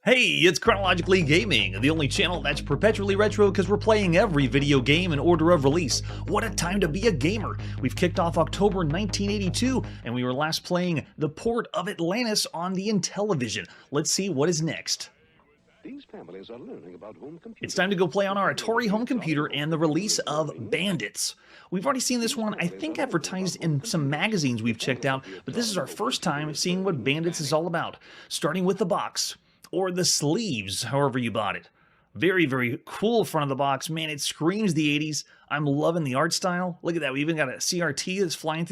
Hey, it's Chronologically Gaming, the only channel that's perpetually retro because we're playing every video game in order of release. What a time to be a gamer! We've kicked off October 1982, and we were last playing the port of Atlantis on the Intellivision. Let's see what is next. These families are learning about home computers. It's time to go play on our Atari home computer and the release of Bandits. We've already seen this one, I think, advertised in some magazines we've checked out, but this is our first time seeing what Bandits is all about, starting with the box. Or the sleeves, however you bought it. Very, very cool front of the box. Man, it screams the 80s. I'm loving the art style. Look at that. We even got a CRT that's flying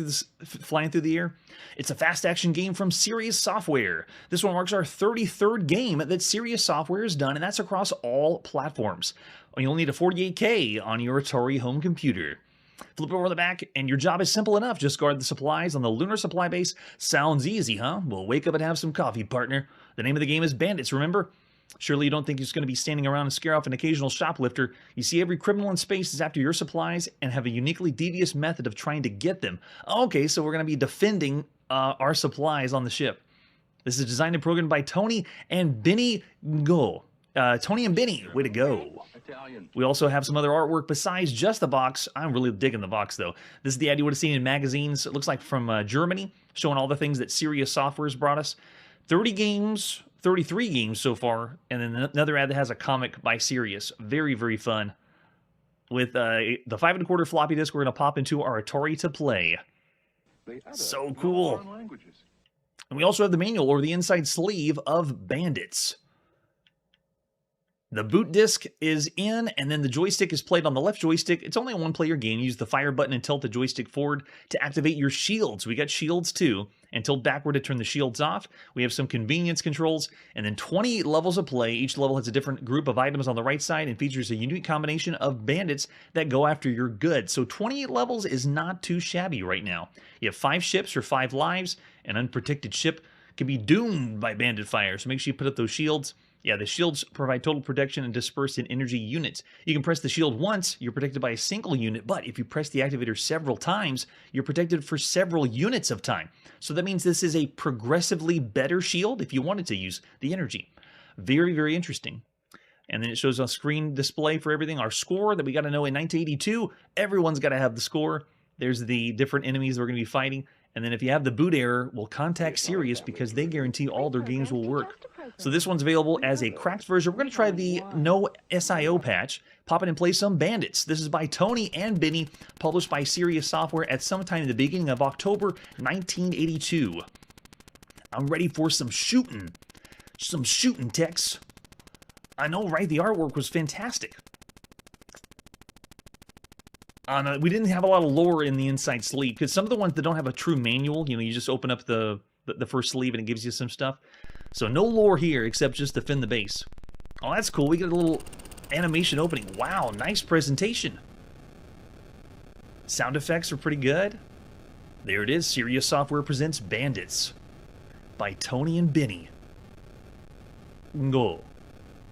through the air. It's a fast action game from Serious Software. This one marks our 33rd game that Serious Software has done, and that's across all platforms. You'll need a 48K on your Atari home computer. Flip over the back, and your job is simple enough. Just guard the supplies on the lunar supply base. Sounds easy, huh? Well, wake up and have some coffee, partner. The name of the game is Bandits, remember? Surely you don't think you're just going to be standing around and scare off an occasional shoplifter. You see, every criminal in space is after your supplies and have a uniquely devious method of trying to get them. Okay, so we're going to be defending our supplies on the ship. This is designed and programmed by Tony and Benny Go. Tony and Benny, way to go. We also have some other artwork besides just the box. I'm really digging the box, though. This is the ad you would have seen in magazines. It looks like from Germany, showing all the things that Serious Software has brought us. 30 games, 33 games so far, and then another ad that has a comic by Serious. Very, very fun. With the 5 1/4 floppy disk, we're going to pop into our Atari to play. So cool. And we also have the manual, or the inside sleeve, of Bandits. The boot disc is in, and then the joystick is played on the left joystick. It's only a one-player game. Use the fire button and tilt the joystick forward to activate your shields. We got shields too, and tilt backward to turn the shields off. We have some convenience controls, and then 28 levels of play. Each level has a different group of items on the right side and features a unique combination of bandits that go after your goods. So 28 levels is not too shabby right now. You have 5 ships or 5 lives. An unprotected ship can be doomed by bandit fire, so make sure you put up those shields. Yeah, the shields provide total protection and disperse in energy units. You can press the shield once, you're protected by a single unit, but if you press the activator several times, you're protected for several units of time. So that means this is a progressively better shield if you wanted to use the energy. Very, very interesting. And then it shows a screen display for everything. Our score that we got to know in 1982, everyone's got to have the score. There's the different enemies we're going to be fighting. And then if you have the boot error, we'll contact Serious because they guarantee all their games will work. So this one's available as a cracked version. We're going to try the no SIO patch. Pop it and play some Bandits. This is by Tony and Benny, published by Serious Software at some time in the beginning of October 1982. I'm ready for some shooting. Some shooting, Tex. I know, right? The artwork was fantastic. We didn't have a lot of lore in the inside sleeve, because some of the ones that don't have a true manual, you know, you just open up the first sleeve and it gives you some stuff. So no lore here except just defend the base. Oh, that's cool. We get a little animation opening. Wow, nice presentation. Sound effects are pretty good. There it is. Serious Software presents Bandits by Tony and Benny. Go,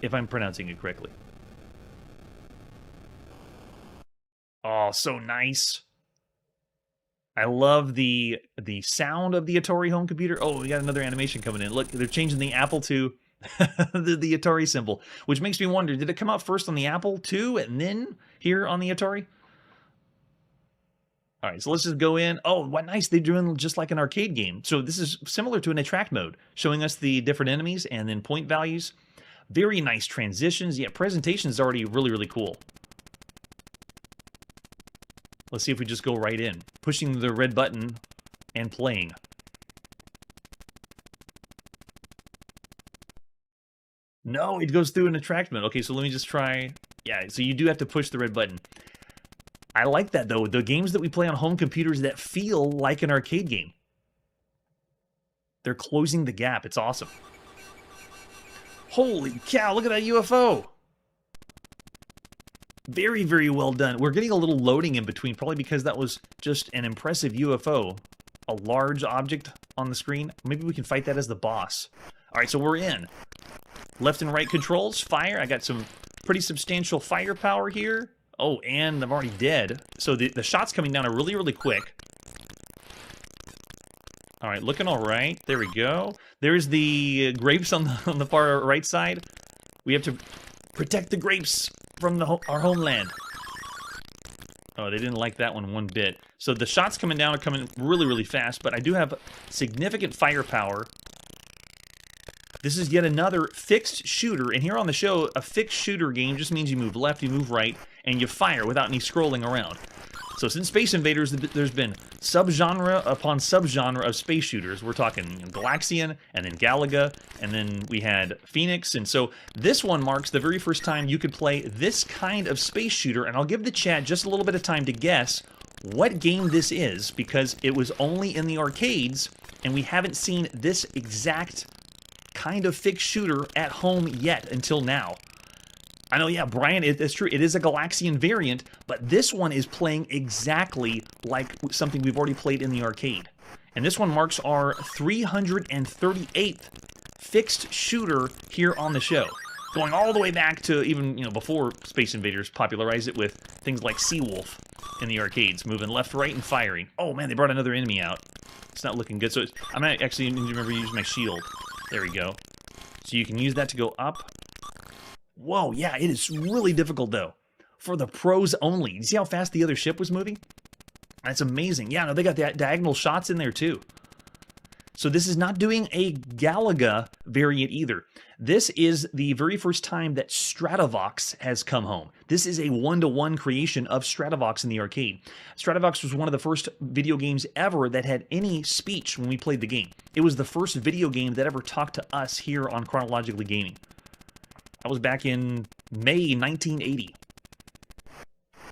if I'm pronouncing it correctly. Oh, so nice. I love the sound of the Atari home computer. Oh, we got another animation coming in. Look, they're changing the Apple to the Atari symbol, which makes me wonder, did it come out first on the Apple II and then here on the Atari? All right, so let's just go in. Oh, what nice. They're doing just like an arcade game. So this is similar to an attract mode, showing us the different enemies and then point values. Very nice transitions. Yeah, presentation is already really, really cool. Let's see if we just go right in. Pushing the red button and playing. No, it goes through an attract mode. Okay, so let me just try. Yeah, so you do have to push the red button. I like that, though. The games that we play on home computers that feel like an arcade game. They're closing the gap. It's awesome. Holy cow, look at that UFO. Very, very well done. We're getting a little loading in between, probably because that was just an impressive UFO. A large object on the screen. Maybe we can fight that as the boss. All right, so we're in. Left and right controls, fire. I got some pretty substantial firepower here. Oh, and I'm already dead. So the shots coming down are really, really quick. All right, looking all right. There we go. There's the grapes on the far right side. We have to protect the grapes from our homeland. Oh, they didn't like that one bit. So the shots coming down are coming really, really fast, but I do have significant firepower. This is yet another fixed shooter, and here on the show, a fixed shooter game just means you move left, you move right, and you fire without any scrolling around. So since Space Invaders, there's been subgenre upon subgenre of space shooters. We're talking Galaxian, and then Galaga, and then we had Phoenix, and so this one marks the very first time you could play this kind of space shooter, and I'll give the chat just a little bit of time to guess what game this is, because it was only in the arcades, and we haven't seen this exact kind of fixed shooter at home yet until now. I know, yeah, Brian, it's true. It is a Galaxian variant, but this one is playing exactly like something we've already played in the arcade. And this one marks our 338th fixed shooter here on the show. Going all the way back to even, before Space Invaders popularized it with things like Seawolf in the arcades, moving left, right, and firing. Oh, man, they brought another enemy out. It's not looking good. So I'm going to actually remember to use my shield. There we go. So you can use that to go up. Whoa, yeah, it is really difficult, though. For the pros only. You see how fast the other ship was moving? That's amazing. Yeah, no, they got the diagonal shots in there, too. So this is not doing a Galaga variant either. This is the very first time that Stratovox has come home. This is a one-to-one creation of Stratovox in the arcade. Stratovox was one of the first video games ever that had any speech when we played the game. It was the first video game that ever talked to us here on Chronologically Gaming. That was back in May 1980.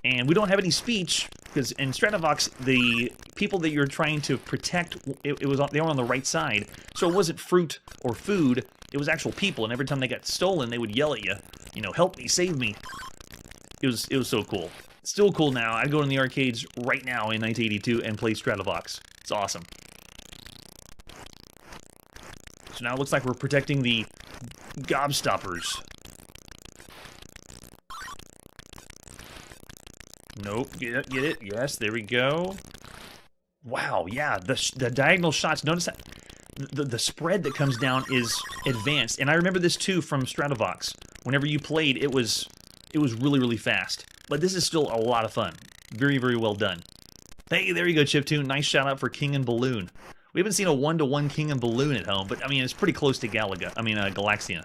And we don't have any speech, because in Stratovox, the people that you're trying to protect, they were on the right side. So it wasn't fruit or food, it was actual people, and every time they got stolen, they would yell at you, help me, save me. It was so cool. Still cool now. I'd go in the arcades right now in 1982 and play Stratovox. It's awesome. So now it looks like we're protecting the gobstoppers. Nope, get it, yes, there we go. Wow, yeah, the diagonal shots, notice that the spread that comes down is advanced, and I remember this too from Stratovox. Whenever you played, it was really, really fast. But this is still a lot of fun. Very, very well done. Hey, there you go, Chiptune. Nice shout out for King and Balloon. We haven't seen a one-to-one King and Balloon at home, but I mean, it's pretty close to Galaxian.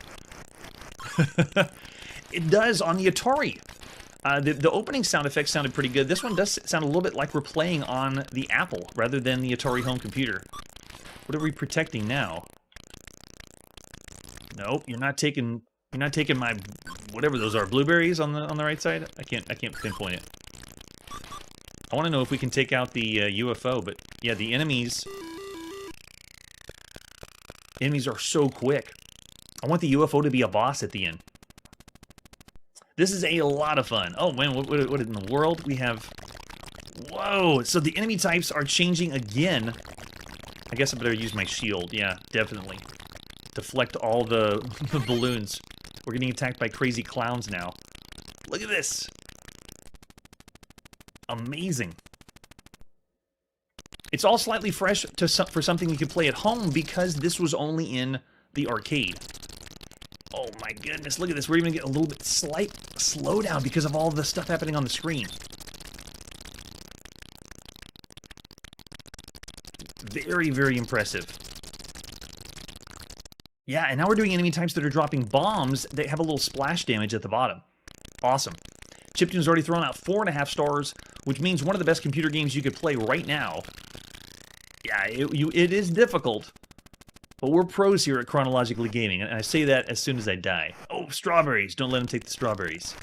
It does on the Atari. The opening sound effects sounded pretty good. This one does sound a little bit like we're playing on the Apple rather than the Atari home computer. What are we protecting now? Nope, you're not taking my whatever those are, blueberries on the right side. I can't pinpoint it. I want to know if we can take out the UFO, but yeah, the enemies are so quick. I want the UFO to be a boss at the end. This is a lot of fun. Oh, man, what in the world? We have... Whoa! So the enemy types are changing again. I guess I better use my shield. Yeah, definitely. Deflect all the balloons. We're getting attacked by crazy clowns now. Look at this! Amazing. It's all slightly fresh for something you could play at home because this was only in the arcade. Oh my goodness, look at this. We're even getting a little bit slight slowdown because of all the stuff happening on the screen. Very, very impressive. Yeah, and now we're doing enemy types that are dropping bombs that have a little splash damage at the bottom. Awesome. Chiptune's already thrown out 4.5 stars, which means one of the best computer games you could play right now. Yeah, it is difficult. But we're pros here at Chronologically Gaming, and I say that as soon as I die. Oh, strawberries! Don't let them take the strawberries.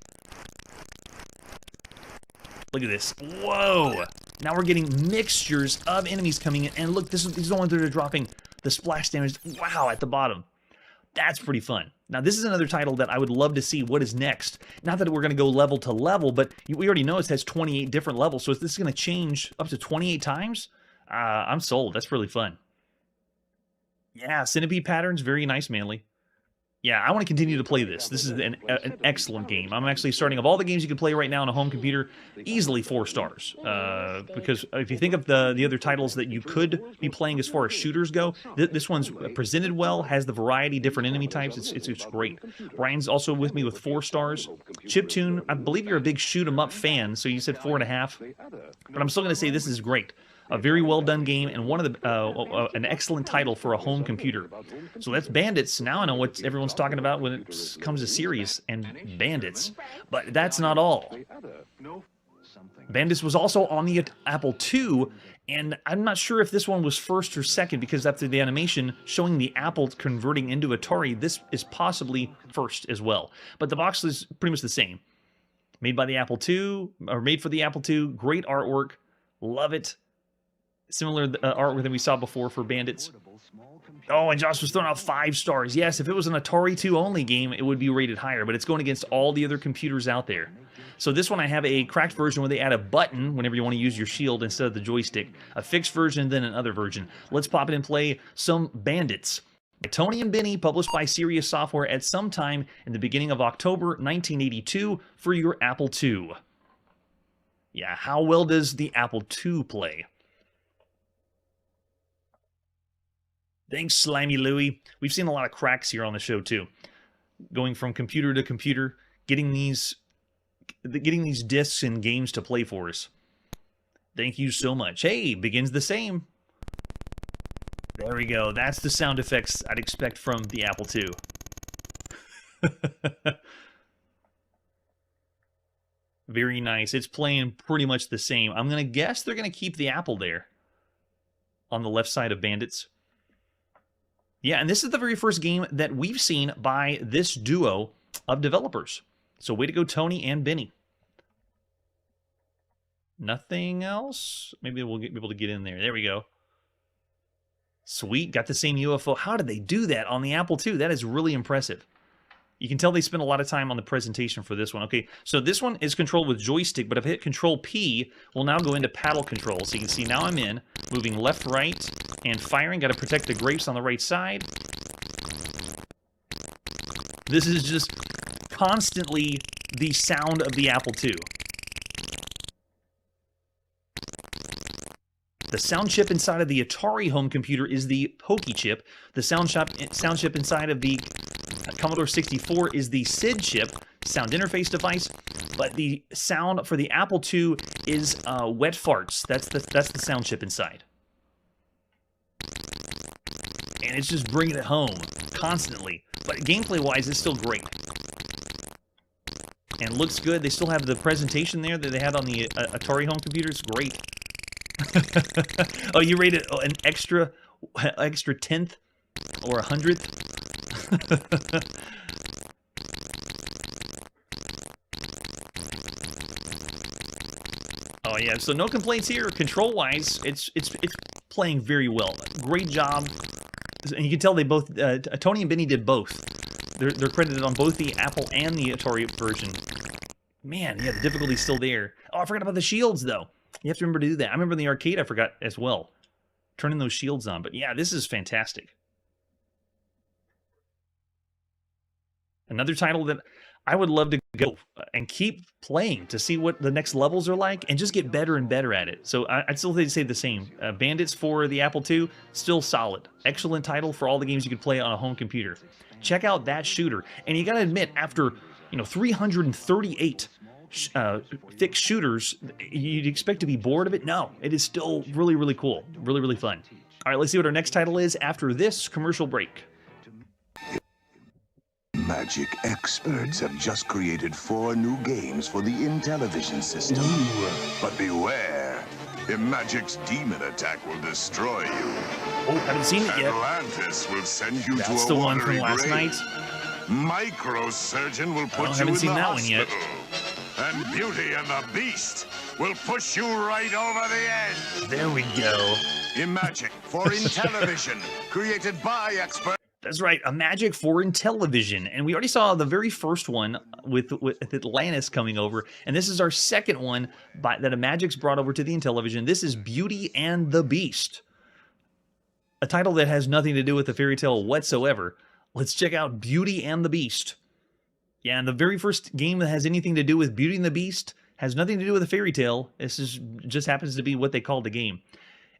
Look at this. Whoa! Now we're getting mixtures of enemies coming in, and look, these are the ones that are dropping the splash damage. Wow, at the bottom. That's pretty fun. Now, this is another title that I would love to see what is next. Not that we're going to go level to level, but we already know it has 28 different levels, so if this is going to change up to 28 times, I'm sold. That's really fun. Yeah, centipede patterns, very nice, Manly. Yeah, I want to continue to play this. This is an excellent game. I'm actually starting, of all the games you can play right now on a home computer, easily 4 stars. Because if you think of the other titles that you could be playing as far as shooters go, this one's presented well, has the variety, different enemy types. It's great. Ryan's also with me with 4 stars. Chiptune, I believe you're a big shoot 'em up fan, so you said 4.5. But I'm still going to say this is great. A very well done game, and one of the an excellent title for a home computer. So that's Bandits. Now I know what everyone's talking about when it comes to series and Bandits. But that's not all. Bandits was also on the Apple II, and I'm not sure if this one was first or second, because after the animation showing the Apple converting into Atari, this is possibly first as well. But the box is pretty much the same. Made by the Apple II, or made for the Apple II. Great artwork. Love it. Similar artwork than we saw before for Bandits. Oh, and Josh was throwing out 5 stars. Yes, if it was an Atari 2 only game, it would be rated higher, but it's going against all the other computers out there. So this one, I have a cracked version where they add a button whenever you want to use your shield instead of the joystick. A fixed version, then another version. Let's pop it and play some Bandits. Tony and Benny, published by Sirius Software at some time in the beginning of October 1982 for your Apple II. Yeah, how well does the Apple II play? Thanks, Slimy Louie. We've seen a lot of cracks here on the show, too. Going from computer to computer, getting these discs and games to play for us. Thank you so much. Hey, begins the same. There we go. That's the sound effects I'd expect from the Apple II. Very nice. It's playing pretty much the same. I'm going to guess they're going to keep the Apple there on the left side of Bandits. Yeah, and this is the very first game that we've seen by this duo of developers. So way to go, Tony and Benny. Nothing else? Maybe we'll be able to get in there. There we go. Sweet, got the same UFO. How did they do that on the Apple II? That is really impressive. You can tell they spent a lot of time on the presentation for this one. Okay, so this one is controlled with joystick, but if I hit Control P, we'll now go into paddle control. So you can see now I'm in, moving left, right, and firing. Got to protect the grapes on the right side. This is just constantly the sound of the Apple II. The sound chip inside of the Atari home computer is the Pokey chip. The sound chip inside of the Commodore 64 is the SID chip, sound interface device, but the sound for the Apple II is wet farts. That's the sound chip inside. And it's just bringing it home constantly. But gameplay-wise, it's still great. And looks good. They still have the presentation there that they had on the Atari home computer. It's great. Oh, you rated an extra 10th or 100th? Oh yeah, so no complaints here. Control-wise, it's playing very well. Great job, and you can tell they both Tony and Benny did both. They're credited on both the Apple and the Atari version. Man, yeah, the difficulty's still there. Oh, I forgot about the shields though. You have to remember to do that. I remember in the arcade I forgot as well, turning those shields on. But yeah, this is fantastic. Another title that I would love to go and keep playing to see what the next levels are like and just get better and better at it. So I'd still say the same. Bandits for the Apple II, still solid. Excellent title for all the games you could play on a home computer. Check out that shooter. And you got to admit, after 338 fixed shooters, you'd expect to be bored of it. No, it is still really, really cool. Really, really fun. All right, let's see what our next title is after this commercial break. Magic experts have just created 4 new games for the Intellivision system. Ooh. But beware, Imagic's demon attack will destroy you. Oh, haven't seen it yet. Atlantis will send you to a That's the one from last grave. night. Microsurgeon will put you haven't in seen the that hospital. one yet. And Beauty and the Beast will push you right over the edge. There we go. Imagic for Intellivision, created by experts. That's right, a Magic for Intellivision. And we already saw the very first one with Atlantis coming over. And this is our second one that a Magic's brought over to the Intellivision. This is Beauty and the Beast. A title that has nothing to do with the fairy tale whatsoever. Let's check out Beauty and the Beast. Yeah, and the very first game that has anything to do with Beauty and the Beast has nothing to do with a fairy tale. This is just happens to be what they call the game.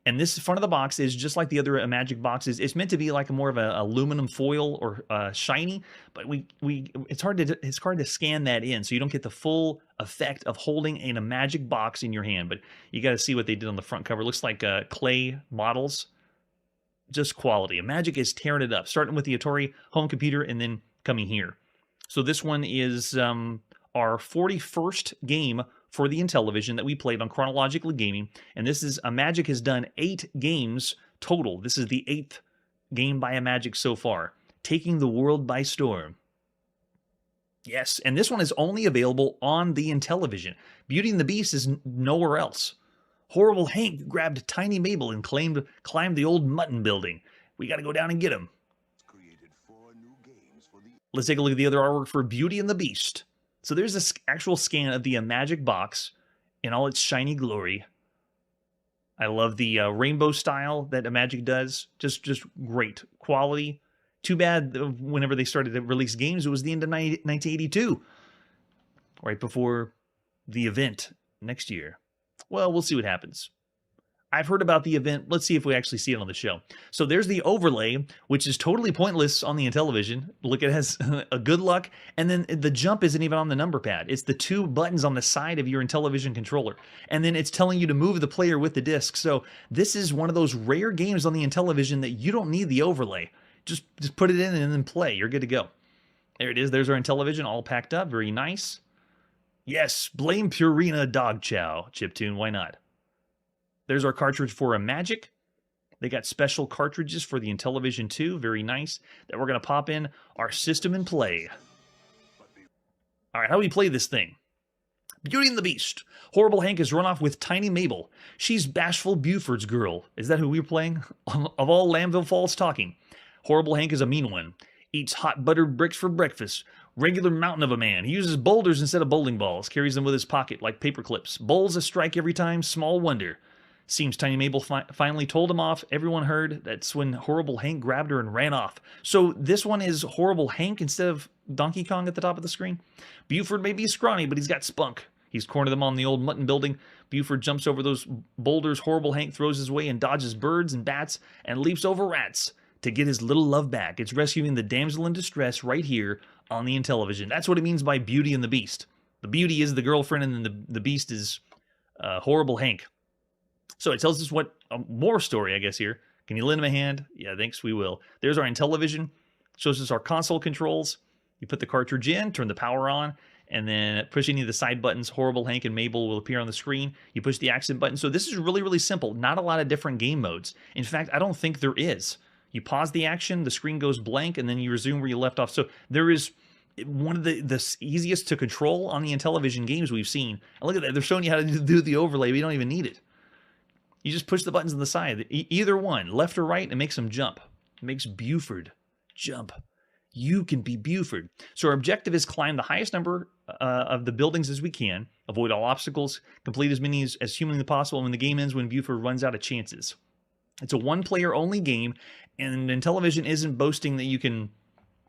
And this front of the box is just like the other Magic boxes. It's meant to be like more of a aluminum foil or shiny, but it's hard to scan that in, so you don't get the full effect of holding in a Magic box in your hand. But you got to see what they did on the front cover. It looks like clay models, just quality. And Magic is tearing it up, starting with the Atari home computer and then coming here. So this one is our 41st game for the Intellivision that we played on Chronologically Gaming, and this is Magic has done 8 games total. This is the 8th game by a Magic so far, taking the world by storm. Yes, and this one is only available on the Intellivision. Beauty and the Beast is nowhere else. Horrible Hank grabbed Tiny Mabel and climbed the old mutton building. We got to go down and get him. Let's take a look at the other artwork for Beauty and the Beast. So there's this actual scan of the Magic box in all its shiny glory. I love the rainbow style that Magic does. Just great quality. Too bad whenever they started to release games, it was the end of 1982. Right before the event next year. Well, we'll see what happens. I've heard about the event. Let's see if we actually see it on the show. So there's the overlay, which is totally pointless on the Intellivision. Look, it has a good luck. And then the jump isn't even on the number pad. It's the 2 buttons on the side of your Intellivision controller. And then it's telling you to move the player with the disc. So this is one of those rare games on the Intellivision that you don't need the overlay. Just put it in and then play. You're good to go. There it is. There's our Intellivision all packed up. Very nice. Yes, blame Purina Dog Chow. Chiptune, why not? There's our cartridge for a Magic. They got special cartridges for the Intellivision too. Very nice. That we're going to pop in our system and play. All right, how do we play this thing? Beauty and the Beast. Horrible Hank has run off with Tiny Mabel. She's bashful Buford's girl. Is that who we're playing? Of all Lambville Falls talking. Horrible Hank is a mean one. Eats hot buttered bricks for breakfast. Regular mountain of a man. He uses boulders instead of bowling balls. Carries them with his pocket like paper clips. Bowls a strike every time. Small wonder. Seems Tiny Mabel finally told him off. Everyone heard. That's when Horrible Hank grabbed her and ran off. So this one is Horrible Hank instead of Donkey Kong at the top of the screen. Buford may be scrawny, but he's got spunk. He's cornered them on the old mutton building. Buford jumps over those boulders. Horrible Hank throws his way and dodges birds and bats and leaps over rats to get his little love back. It's rescuing the damsel in distress right here on the Intellivision. That's what it means by Beauty and the Beast. The beauty is the girlfriend, and then the beast is Horrible Hank. So it tells us what more story, I guess, here. Can you lend him a hand? Yeah, thanks, we will. There's our Intellivision. Shows us our console controls. You put the cartridge in, turn the power on, and then push any of the side buttons. Horrible Hank and Mabel will appear on the screen. You push the accent button. So this is really, really simple. Not a lot of different game modes. In fact, I don't think there is. You pause the action, the screen goes blank, and then you resume where you left off. So there is one of the easiest to control on the Intellivision games we've seen. And look at that. They're showing you how to do the overlay, but you don't even need it. You just push the buttons on the side. Either one, left or right, and makes them jump. It makes Buford jump. You can be Buford. So our objective is climb the highest number of the buildings as we can, avoid all obstacles, complete as many as humanly possible, when the game ends when Buford runs out of chances. It's a one-player only game, and Intellivision isn't boasting that you can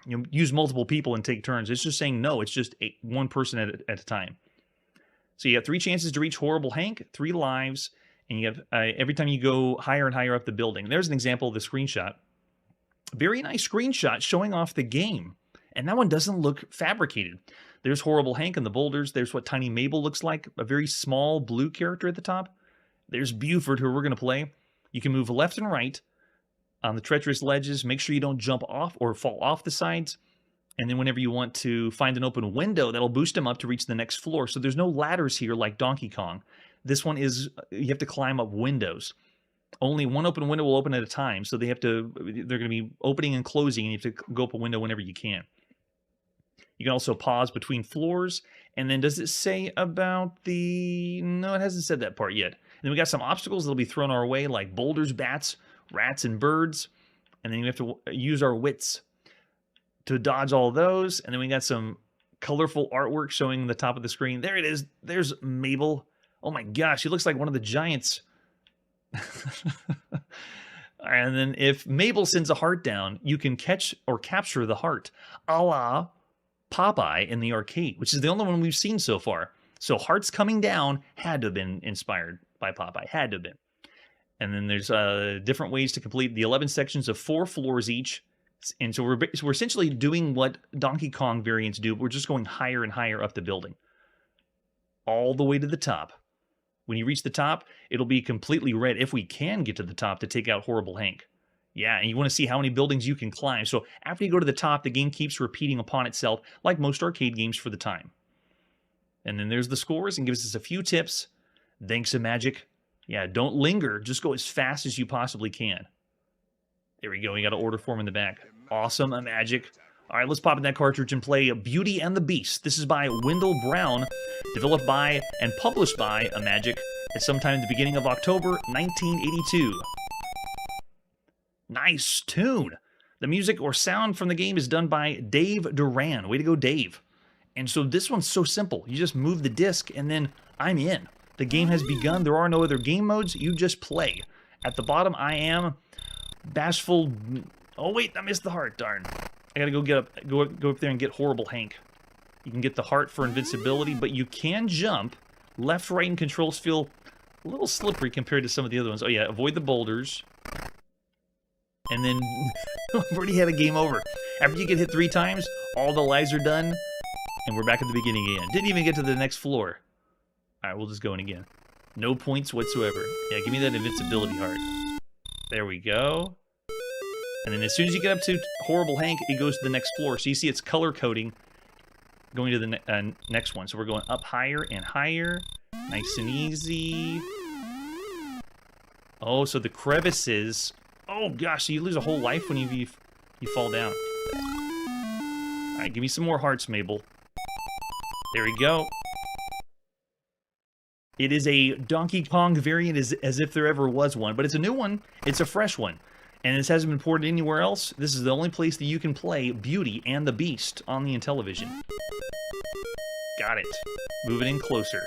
use multiple people and take turns. It's just saying no, it's just one person at a time. So you have 3 chances to reach Horrible Hank, 3 lives, and you have every time you go higher and higher up the building. There's an example of the screenshot. Very nice screenshot showing off the game. And that one doesn't look fabricated. There's Horrible Hank and the boulders. There's what Tiny Mabel looks like, a very small blue character at the top. There's Buford, who we're going to play. You can move left and right on the treacherous ledges. Make sure you don't jump off or fall off the sides. And then whenever you want to find an open window, that'll boost them up to reach the next floor. So there's no ladders here like Donkey Kong. This one is, you have to climb up windows. Only one open window will open at a time, so they're going to be opening and closing, and you have to go up a window whenever you can. You can also pause between floors, and then does it say about the... No, it hasn't said that part yet. And then we got some obstacles that'll be thrown our way, like boulders, bats, rats, and birds. And then you have to use our wits to dodge all those. And then we got some colorful artwork showing the top of the screen. There it is. There's Mabel. Oh my gosh, she looks like one of the giants. And then if Mabel sends a heart down, you can catch or capture the heart, a la Popeye in the arcade, which is the only one we've seen so far. So hearts coming down had to have been inspired by Popeye, had to have been. And then there's different ways to complete the 11 sections of 4 floors each. And so we're essentially doing what Donkey Kong variants do. We're just going higher and higher up the building, all the way to the top. When you reach the top, it'll be completely red if we can get to the top to take out Horrible Hank. Yeah, and you want to see how many buildings you can climb. So after you go to the top, the game keeps repeating upon itself, like most arcade games for the time. And then there's the scores and gives us a few tips. Thanks to Magic. Yeah, don't linger. Just go as fast as you possibly can. There we go. We got an order form in the back. Awesome, Magic. All right, let's pop in that cartridge and play Beauty and the Beast. This is by Wendell Brown, developed by and published by Magic at sometime in the beginning of October 1982. Nice tune. The music or sound from the game is done by Dave Duran. Way to go, Dave. And so this one's so simple. You just move the disc and then I'm in. The game has begun. There are no other game modes. You just play. At the bottom, I am bashful. Oh, wait, I missed the heart. Darn. I gotta go up there and get Horrible Hank. You can get the heart for invincibility, but you can jump. Left, right, and controls feel a little slippery compared to some of the other ones. Oh, yeah, avoid the boulders. And then, I've already had a game over. After you get hit 3 times, all the lives are done, and we're back at the beginning again. Didn't even get to the next floor. Alright, we'll just go in again. No points whatsoever. Yeah, give me that invincibility heart. There we go. And then as soon as you get up to Horrible Hank, it goes to the next floor. So you see it's color coding going to the next one. So we're going up higher and higher. Nice and easy. Oh, so the crevices. Oh, gosh, so you lose a whole life when you fall down. All right, give me some more hearts, Mabel. There we go. It is a Donkey Kong variant as if there ever was one, but it's a new one. It's a fresh one. And this hasn't been ported anywhere else. This is the only place that you can play Beauty and the Beast on the Intellivision. Got it. Moving in closer.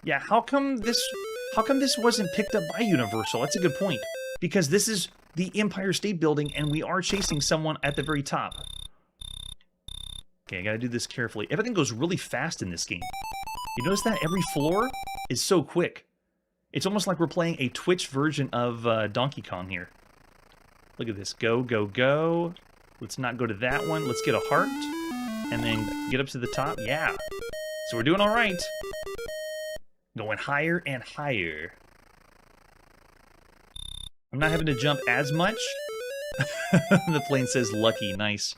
Yeah, how come this wasn't picked up by Universal? That's a good point. Because this is the Empire State Building and we are chasing someone at the very top. Okay, I gotta do this carefully. Everything goes really fast in this game. You notice that every floor is so quick. It's almost like we're playing a Twitch version of Donkey Kong here. Look at this. Go, go, go. Let's not go to that one. Let's get a heart. And then get up to the top. Yeah. So we're doing all right. Going higher and higher. I'm not having to jump as much. The plane says lucky. Nice.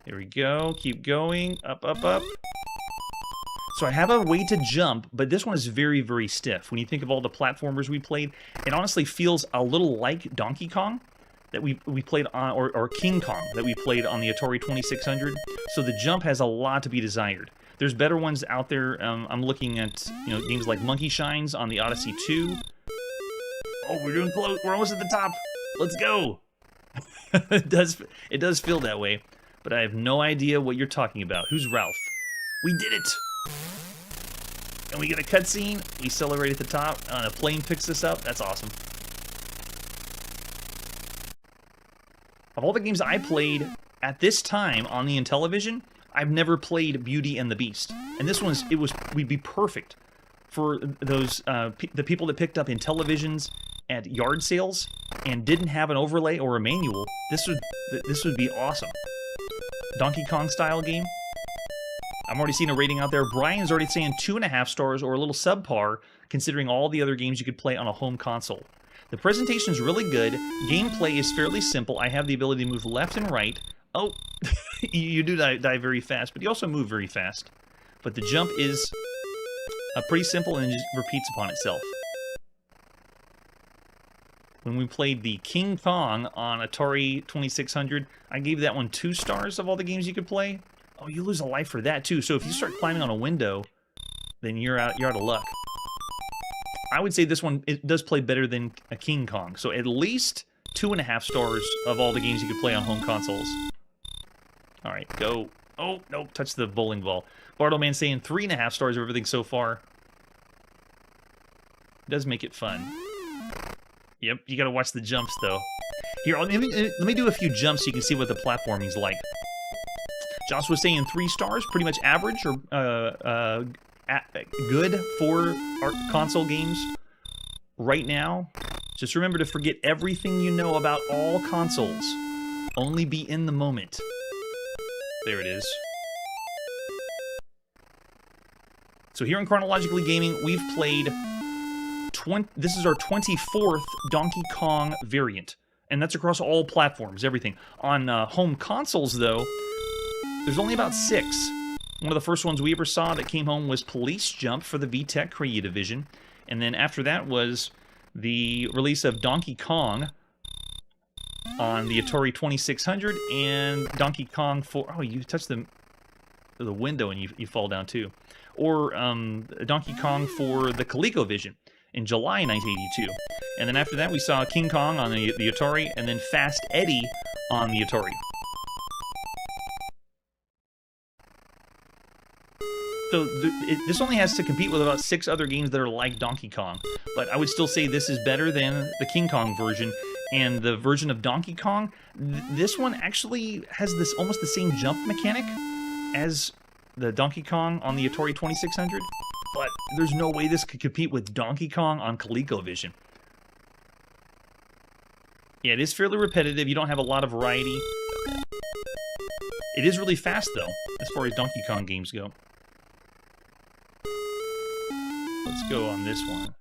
Here we go. Keep going. Up, up, up. So I have a way to jump, but this one is very, very stiff. When you think of all the platformers we played, it honestly feels a little like Donkey Kong that we played on, or King Kong that we played on the Atari 2600. So the jump has a lot to be desired. There's better ones out there. I'm looking at games like Monkey Shines on the Odyssey 2. Oh, we're doing close. We're almost at the top. Let's go. It does feel that way, but I have no idea what you're talking about. Who's Ralph? We did it. And we get a cutscene. We celebrate at the top. A plane picks us up. That's awesome. Of all the games I played at this time on the Intellivision, I've never played Beauty and the Beast. And this one's would be perfect for those the people that picked up Intellivisions at yard sales and didn't have an overlay or a manual. This would be awesome. Donkey Kong style game. I'm already seeing a rating out there. Brian's already saying 2.5 stars or a little subpar, considering all the other games you could play on a home console. The presentation's really good. Gameplay is fairly simple. I have the ability to move left and right. Oh, you do die very fast, but you also move very fast. But the jump is pretty simple and it just repeats upon itself. When we played the King Kong on Atari 2600, I gave that one 2 stars of all the games you could play. Oh, you lose a life for that, too. So if you start climbing on a window, then you're out of luck. I would say this one does play better than a King Kong. So at least 2.5 stars of all the games you could play on home consoles. All right, go. Oh, no, touch the bowling ball. Bartleman saying 3.5 stars of everything so far. Does make it fun. Yep, you gotta watch the jumps, though. Here, let me do a few jumps so you can see what the platforming's like. Josh was saying 3 stars, pretty much average, or good for our console games right now. Just remember to forget everything you know about all consoles. Only be in the moment. There it is. So here in Chronologically Gaming, we've played... This is our 24th Donkey Kong variant. And that's across all platforms, everything. On home consoles, though, there's only about 6. One of the first ones we ever saw that came home was Police Jump for the VTech Creativision. And then after that was the release of Donkey Kong on the Atari 2600 and Donkey Kong for... Oh, you touch the window and you fall down, too. Or Donkey Kong for the ColecoVision in July 1982. And then after that, we saw King Kong on the Atari, and then Fast Eddie on the Atari. So this only has to compete with about 6 other games that are like Donkey Kong. But I would still say this is better than the King Kong version. And the version of Donkey Kong, this one actually has this almost the same jump mechanic as the Donkey Kong on the Atari 2600. But there's no way this could compete with Donkey Kong on ColecoVision. Yeah, it is fairly repetitive. You don't have a lot of variety. It is really fast, though, as far as Donkey Kong games go. Let's go on this one.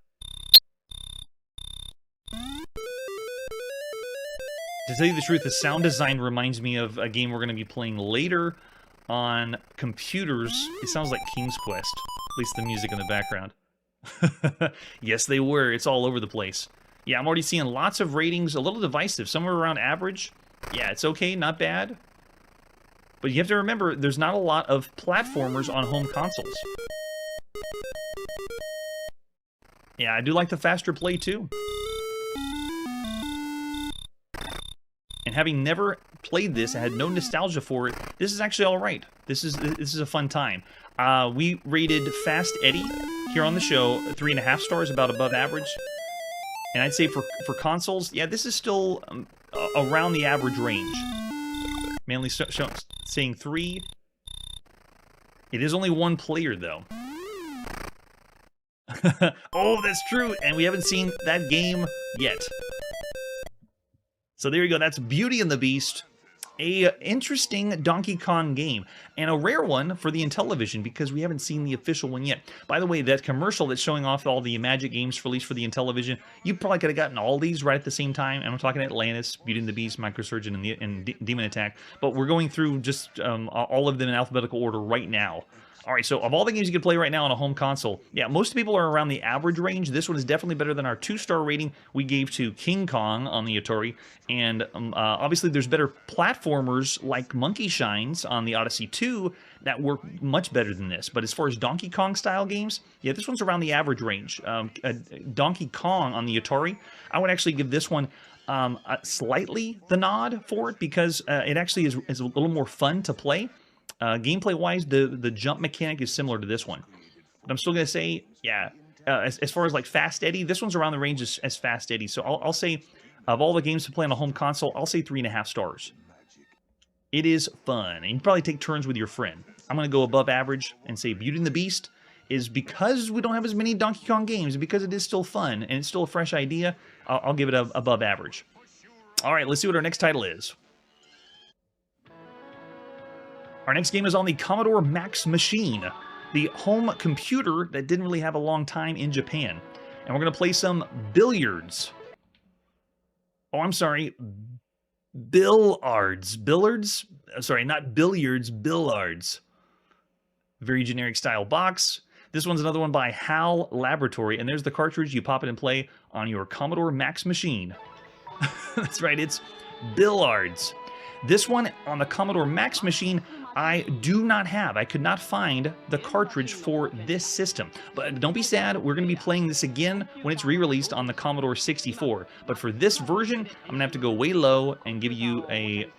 To tell you the truth, the sound design reminds me of a game we're going to be playing later on computers. It sounds like King's Quest. At least the music in the background. Yes, they were. It's all over the place. Yeah, I'm already seeing lots of ratings, a little divisive, somewhere around average. Yeah, it's okay, not bad. But you have to remember, there's not a lot of platformers on home consoles. Yeah, I do like the faster play, too. And having never played this, I had no nostalgia for it, this is actually all right. This is a fun time. We rated Fast Eddie here on the show 3.5 stars, about above average. And I'd say for consoles, yeah, this is still around the average range. Mainly saying 3. It is only 1 player, though. Oh, that's true, and we haven't seen that game yet. So there you go, that's Beauty and the Beast. A interesting Donkey Kong game, and a rare one for the Intellivision because we haven't seen the official one yet. By the way, that commercial that's showing off all the Magic games released for the Intellivision, you probably could have gotten all these right at the same time. And I'm talking Atlantis, Beauty and the Beast, Microsurgeon, and Demon Attack. But we're going through just all of them in alphabetical order right now. All right, so of all the games you can play right now on a home console, yeah, most people are around the average range. This one is definitely better than our 2-star rating we gave to King Kong on the Atari. And obviously there's better platformers like Monkey Shines on the Odyssey 2 that work much better than this. But as far as Donkey Kong style games, yeah, this one's around the average range. Donkey Kong on the Atari, I would actually give this one slightly the nod for it because it actually is a little more fun to play. Gameplay-wise, the jump mechanic is similar to this one. But I'm still going to say, yeah, as far as like Fast Eddie, this one's around the range as Fast Eddie. So I'll say, of all the games to play on a home console, I'll say 3.5 stars. It is fun, and you can probably take turns with your friend. I'm going to go above average and say Beauty and the Beast is because we don't have as many Donkey Kong games, because it is still fun, and it's still a fresh idea, I'll give it above average. All right, let's see what our next title is. Our next game is on the Commodore Max Machine, the home computer that didn't really have a long time in Japan. And we're going to play some Billards. Oh, I'm sorry. Billards. Billards? Sorry, not billiards, Billards. Very generic style box. This one's another one by HAL Laboratory. And there's the cartridge. You pop it and play on your Commodore Max Machine. That's right, it's Billards. This one on the Commodore Max Machine, I do not have. I could not find the cartridge for this system. But don't be sad, we're going to be playing this again when it's re-released on the Commodore 64. But for this version, I'm going to have to go way low and give you a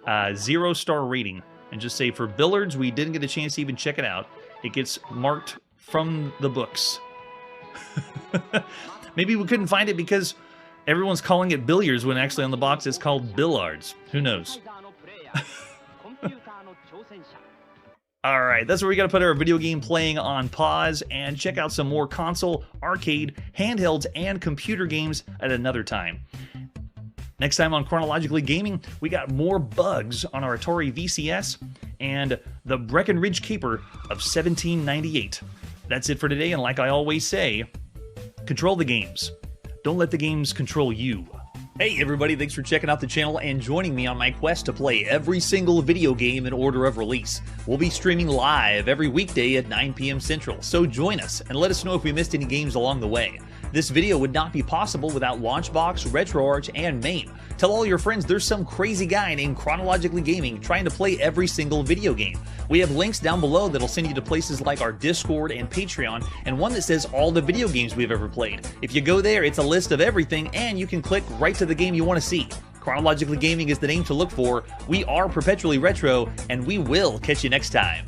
0-star rating and just say for Billards, we didn't get a chance to even check it out. It gets marked from the books. Maybe we couldn't find it because everyone's calling it billiards when actually on the box it's called Billards. Who knows? Alright, that's where we gotta put our video game playing on pause and check out some more console, arcade, handhelds, and computer games at another time. Next time on Chronologically Gaming, we got more bugs on our Atari VCS and the Breckenridge Caper of 1798. That's it for today, and like I always say, control the games. Don't let the games control you. Hey everybody, thanks for checking out the channel and joining me on my quest to play every single video game in order of release. We'll be streaming live every weekday at 9 p.m. Central, so join us and let us know if we missed any games along the way. This video would not be possible without Launchbox, RetroArch, and MAME. Tell all your friends there's some crazy guy named Chronologically Gaming trying to play every single video game. We have links down below that'll send you to places like our Discord and Patreon, and one that says all the video games we've ever played. If you go there, it's a list of everything, and you can click right to the game you want to see. Chronologically Gaming is the name to look for. We are perpetually retro, and we will catch you next time.